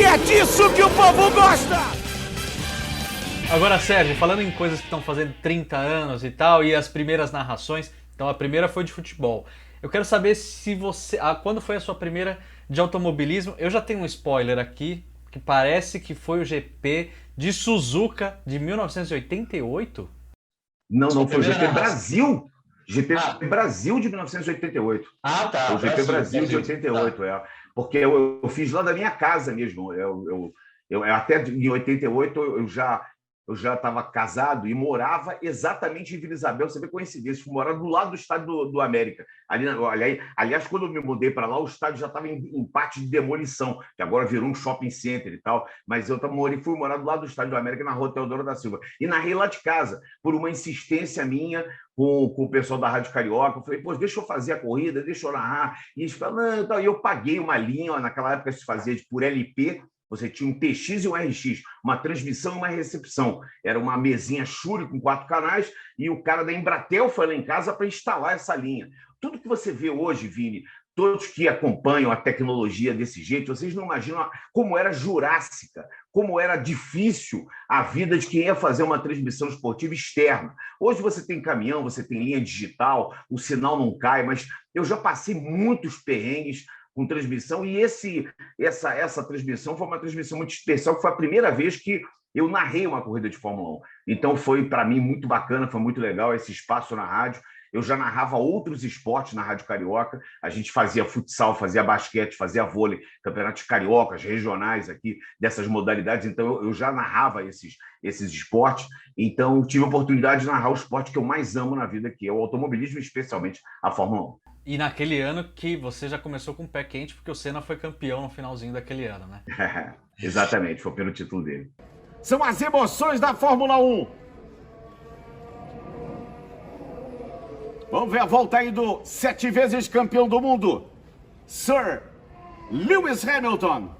é disso que o povo gosta! Agora, Sérgio, falando em coisas que estão fazendo 30 anos e tal, e as primeiras narrações, então a primeira foi de futebol. Eu quero saber se você. Quando foi a sua primeira de automobilismo? Eu já tenho um spoiler aqui, que parece que foi o GP de Suzuka de 1988. Não, Sua não, foi o primeira GP narração. Brasil. GP Ah. Brasil de 1988. Ah, tá. Foi o GP Brasil de Brasil. 88, Tá. Porque eu fiz lá da minha casa mesmo. Até em 88 eu já estava casado e morava exatamente em Vila Isabel. Você vê coincidência, fui morar do lado do estádio do América. Aliás, quando eu me mudei para lá, o estádio já estava em parte de demolição, que agora virou um shopping center e tal. Mas eu fui morar do lado do estádio do América, na rua Teodoro da Silva. E narrei lá de casa, por uma insistência minha com o pessoal da Rádio Carioca. Eu falei, pô, deixa eu fazer a corrida, deixa eu narrar. E eles falaram, não, e eu paguei uma linha, naquela época se fazia por LP. Você tinha um TX e um RX, uma transmissão e uma recepção. Era uma mesinha Shure com 4 canais e o cara da Embratel foi lá em casa para instalar essa linha. Tudo que você vê hoje, Vini, todos que acompanham a tecnologia desse jeito, vocês não imaginam como era jurássica, como era difícil a vida de quem ia fazer uma transmissão esportiva externa. Hoje você tem caminhão, você tem linha digital, o sinal não cai, mas eu já passei muitos perrengues com transmissão, e essa transmissão foi uma transmissão muito especial, que foi a primeira vez que eu narrei uma corrida de Fórmula 1. Então foi, para mim, muito bacana, foi muito legal esse espaço na rádio. Eu já narrava outros esportes na Rádio Carioca, a gente fazia futsal, fazia basquete, fazia vôlei, campeonatos cariocas, regionais aqui, dessas modalidades, então eu já narrava esses esportes, então tive a oportunidade de narrar o esporte que eu mais amo na vida, que é o automobilismo, especialmente a Fórmula 1. E naquele ano que você já começou com o pé quente, porque o Senna foi campeão no finalzinho daquele ano, né? Exatamente, foi pelo título dele. São as emoções da Fórmula 1. Vamos ver a volta aí do 7 vezes campeão do mundo, Sir Lewis Hamilton.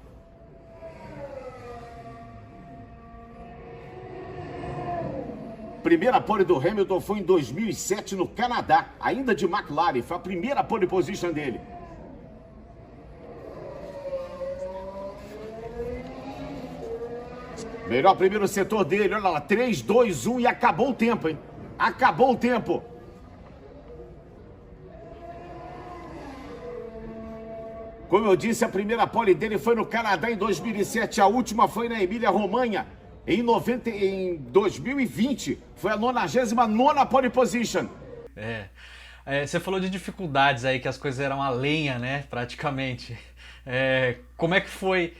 Primeira pole do Hamilton foi em 2007 no Canadá, ainda de McLaren. Foi a primeira pole position dele. Melhor primeiro setor dele, olha lá, 3, 2, 1 e acabou o tempo, hein? Acabou o tempo. Como eu disse, a primeira pole dele foi no Canadá em 2007, a última foi na Emília-Romanha em 2020. Foi a 99ª pole position. Você falou de dificuldades aí, que as coisas eram a lenha, né, praticamente. Como é que foi?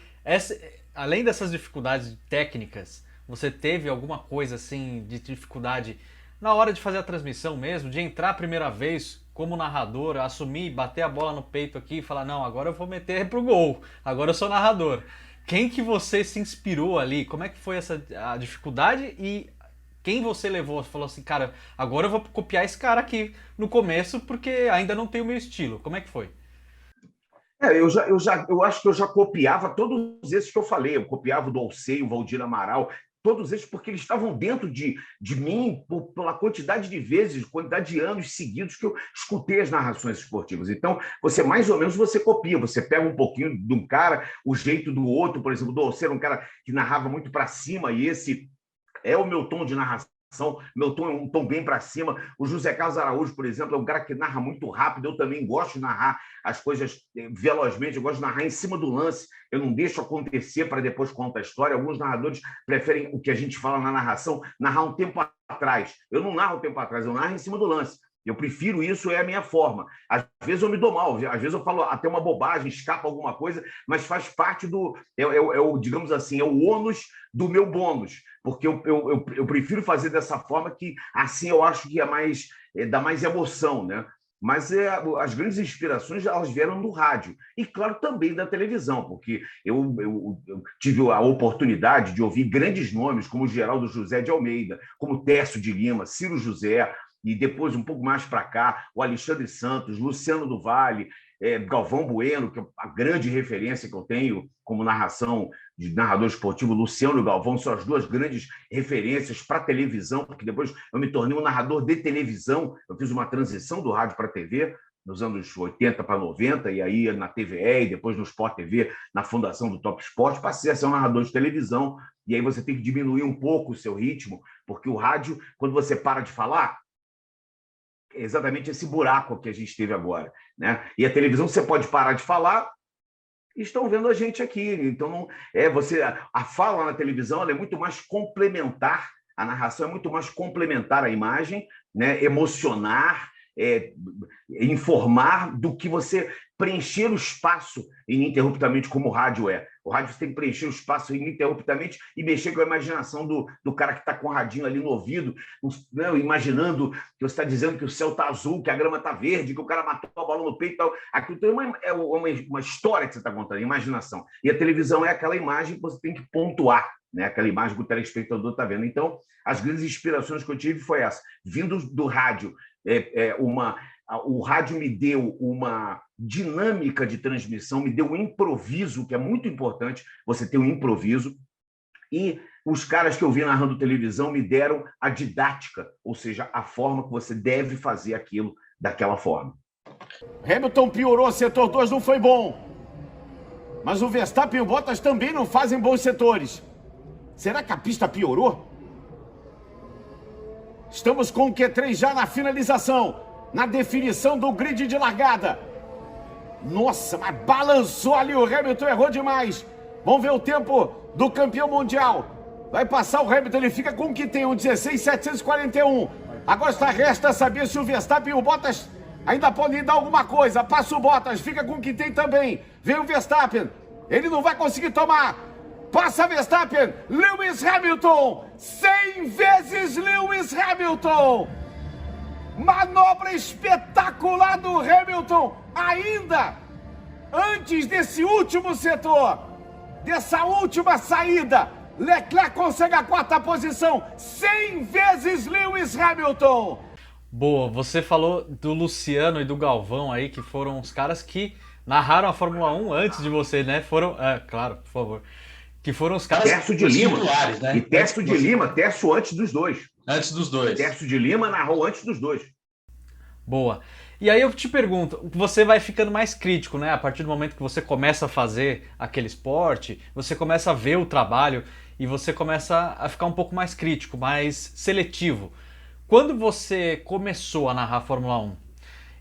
Além dessas dificuldades técnicas, você teve alguma coisa assim de dificuldade na hora de fazer a transmissão mesmo, de entrar a primeira vez como narrador, assumir, bater a bola no peito aqui e falar, não, agora eu vou meter pro gol, agora eu sou narrador. Quem que você se inspirou ali? Como é que foi a dificuldade e quem você levou? Você falou assim, cara, agora eu vou copiar esse cara aqui no começo porque ainda não tem o meu estilo. Como é que foi? Eu acho que eu já copiava todos esses que eu falei. Eu copiava o do Alcei, o Valdir Amaral, todos esses porque eles estavam dentro de mim pela quantidade de vezes, quantidade de anos seguidos que eu escutei as narrações esportivas. Então, mais ou menos você copia, você pega um pouquinho de um cara, o jeito do outro, por exemplo, do Alcei era um cara que narrava muito para cima, e esse é o meu tom de narração. Meu tom é um tom bem para cima. O José Carlos Araújo, por exemplo, é um cara que narra muito rápido. Eu também gosto de narrar as coisas velozmente, eu gosto de narrar em cima do lance. Eu não deixo acontecer para depois contar a história. Alguns narradores preferem o que a gente fala na narração, narrar um tempo atrás. Eu não narro um tempo atrás, eu narro em cima do lance. Eu prefiro isso, é a minha forma. Às vezes eu me dou mal, às vezes eu falo até uma bobagem, escapa alguma coisa, mas faz parte digamos assim, é o ônus do meu bônus, porque eu prefiro fazer dessa forma, que assim eu acho que dá mais emoção, né? Mas as grandes inspirações elas vieram do rádio e, claro, também da televisão, porque eu tive a oportunidade de ouvir grandes nomes como Geraldo José de Almeida, como Tércio de Lima, Ciro José, e depois, um pouco mais para cá, o Alexandre Santos, Luciano do Vale, Galvão Bueno, que é a grande referência que eu tenho como narração de narrador esportivo. Luciano e Galvão são as duas grandes referências para televisão, porque depois eu me tornei um narrador de televisão, eu fiz uma transição do rádio para a TV, nos anos 80 para 90, e aí na TVE, e depois no Sport TV, na fundação do Top Sport, passei a ser um narrador de televisão, e aí você tem que diminuir um pouco o seu ritmo, porque o rádio, quando você para de falar, é exatamente esse buraco que a gente teve agora, né? E a televisão, você pode parar de falar, e estão vendo a gente aqui. Então, não, a fala na televisão ela é muito mais complementar, a narração é muito mais complementar à imagem, né? Emocionar, informar, do que você preencher o espaço ininterruptamente, como o rádio é. O rádio você tem que preencher o espaço ininterruptamente e mexer com a imaginação do cara que está com o radinho ali no ouvido, né, imaginando que você está dizendo que o céu está azul, que a grama está verde, que o cara matou a bola no peito e tal. Aquilo é uma história que você está contando, imaginação. E a televisão é aquela imagem que você tem que pontuar, né? Aquela imagem que o telespectador está vendo. Então, as grandes inspirações que eu tive foi essa. Vindo do rádio, o rádio me deu uma dinâmica de transmissão, me deu um improviso, que é muito importante você ter um improviso, e os caras que eu vi narrando televisão me deram a didática, ou seja, a forma que você deve fazer aquilo daquela forma. Hamilton piorou, setor 2 não foi bom. Mas o Verstappen e o Bottas também não fazem bons setores. Será que a pista piorou? Estamos com o Q3 já na finalização, na definição do grid de largada. Nossa, mas balançou ali, o Hamilton errou demais. Vamos ver o tempo do campeão mundial. Vai passar o Hamilton, ele fica com o que tem, um 16.741. Agora resta saber se o Verstappen e o Bottas ainda podem dar alguma coisa. Passa o Bottas, fica com o que tem também. Vem o Verstappen, ele não vai conseguir tomar. Passa Verstappen, Lewis Hamilton, 100 vezes Lewis Hamilton. Manobra espetacular do Hamilton, ainda antes desse último setor, dessa última saída. Leclerc consegue a 4ª posição, 100 vezes Lewis Hamilton. Boa, você falou do Luciano e do Galvão aí, que foram os caras que narraram a Fórmula 1 antes de você, né? Foram, claro, por favor. Que foram os caras... Tércio de Lima, titulares, né? E Tércio de Lima, Tércio antes dos dois. Antes dos dois. Tércio de Lima narrou antes dos dois. Boa. E aí eu te pergunto, você vai ficando mais crítico, né? A partir do momento que você começa a fazer aquele esporte, você começa a ver o trabalho e você começa a ficar um pouco mais crítico, mais seletivo. Quando você começou a narrar a Fórmula 1,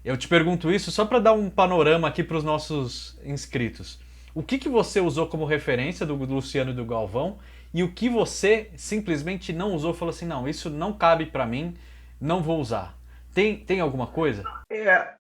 eu te pergunto isso só para dar um panorama aqui para os nossos inscritos. O que você usou como referência do Luciano e do Galvão e o que você simplesmente não usou, falou assim, não, isso não cabe para mim, não vou usar. Tem alguma coisa?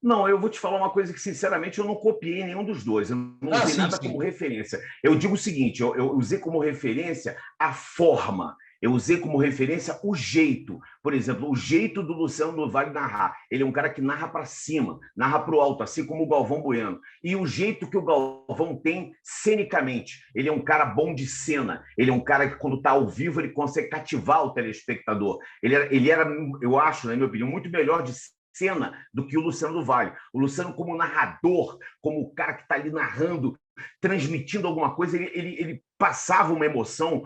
Não, eu vou te falar uma coisa que, sinceramente, eu não copiei nenhum dos dois. Eu não usei nada como referência. Eu digo o seguinte, eu usei como referência a forma. Eu usei como referência o jeito. Por exemplo, o jeito do Luciano do Vale narrar. Ele é um cara que narra para cima, narra para o alto, assim como o Galvão Bueno. E o jeito que o Galvão tem cenicamente. Ele é um cara bom de cena. Ele é um cara que, quando está ao vivo, ele consegue cativar o telespectador. Ele era, eu acho, na minha opinião, muito melhor de cena do que o Luciano do Vale. O Luciano, como narrador, como o cara que está ali narrando, transmitindo alguma coisa, ele passava uma emoção.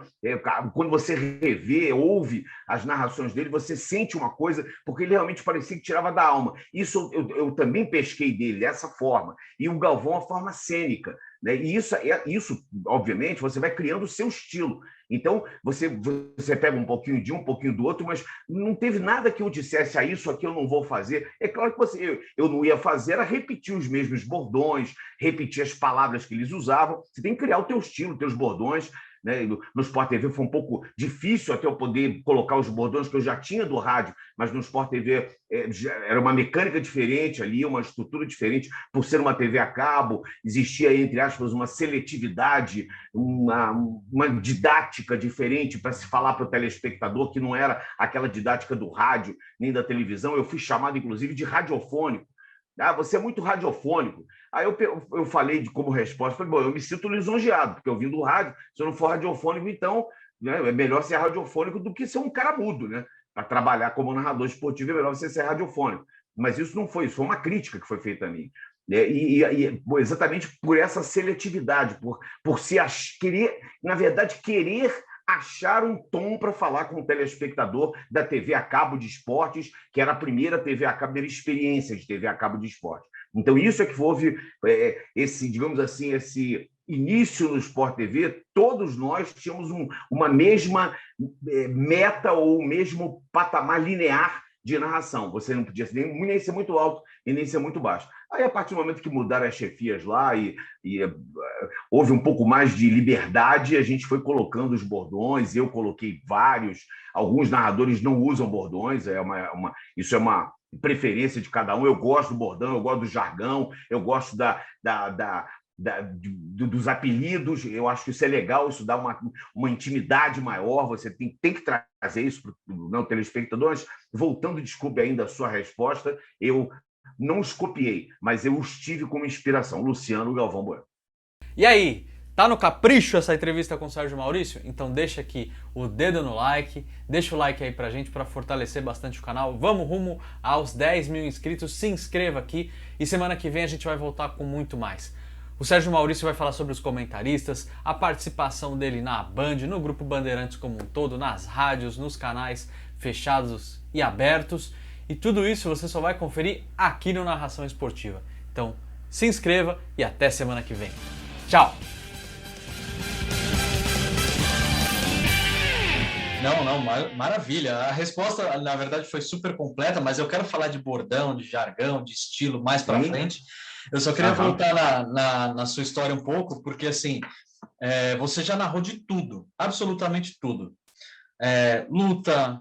Quando você revê, ouve as narrações dele, você sente uma coisa, porque ele realmente parecia que tirava da alma. Isso eu também pesquei dele, dessa forma. E o Galvão, a forma cênica, né? E isso, obviamente, você vai criando o seu estilo. Então, você pega um pouquinho de um pouquinho do outro, mas não teve nada que eu dissesse, isso aqui eu não vou fazer. É claro que eu não ia fazer, era repetir os mesmos bordões, repetir as palavras que eles usavam. Você tem que criar o teu estilo, os teus bordões. Né? No Sport TV foi um pouco difícil até eu poder colocar os bordões que eu já tinha do rádio, mas no Sport TV era uma mecânica diferente ali, uma estrutura diferente, por ser uma TV a cabo, existia, entre aspas, uma seletividade, uma didática diferente para se falar para o telespectador, que não era aquela didática do rádio nem da televisão. Eu fui chamado, inclusive, de radiofônico. Você é muito radiofônico. Aí eu falei como resposta, falei, bom, eu me sinto lisonjeado, porque eu vim do rádio, se eu não for radiofônico, então, né, é melhor ser radiofônico do que ser um cara mudo, né? Para trabalhar como narrador esportivo é melhor você ser radiofônico. Mas isso não foi, isso foi uma crítica que foi feita a mim. Exatamente por essa seletividade, por se querer, na verdade, querer achar um tom para falar com o telespectador da TV a cabo de esportes, que era a primeira TV a cabo, era experiência de TV a cabo de esporte. Então, isso é que houve esse, digamos assim, esse início no Sport TV. Todos nós tínhamos uma mesma meta ou o mesmo patamar linear de narração. Você não podia nem ser muito alto e nem ser muito baixo. Aí, a partir do momento que mudaram as chefias lá e houve um pouco mais de liberdade, a gente foi colocando os bordões, eu coloquei vários, alguns narradores não usam bordões, isso é uma preferência de cada um. Eu gosto do bordão, eu gosto do jargão, eu gosto dos apelidos. Eu acho que isso é legal, isso dá uma intimidade maior. Você tem que trazer isso para o telespectador. Mas, voltando, desculpe ainda a sua resposta, eu não os copiei, mas eu os tive como inspiração. Luciano Galvão Bueno. E aí, tá no capricho essa entrevista com o Sérgio Maurício? Então deixa aqui o dedo no like, deixa o like aí pra gente para fortalecer bastante o canal. Vamos rumo aos 10 mil inscritos, se inscreva aqui e semana que vem a gente vai voltar com muito mais. O Sérgio Maurício vai falar sobre os comentaristas, a participação dele na Band, no Grupo Bandeirantes como um todo, nas rádios, nos canais fechados e abertos. E tudo isso você só vai conferir aqui no Narração Esportiva. Então se inscreva e até semana que vem. Tchau! Não, maravilha. A resposta, na verdade, foi super completa, mas eu quero falar de bordão, de jargão, de estilo mais para frente. Eu só queria voltar na sua história um pouco, porque assim, você já narrou de tudo, absolutamente tudo. Luta,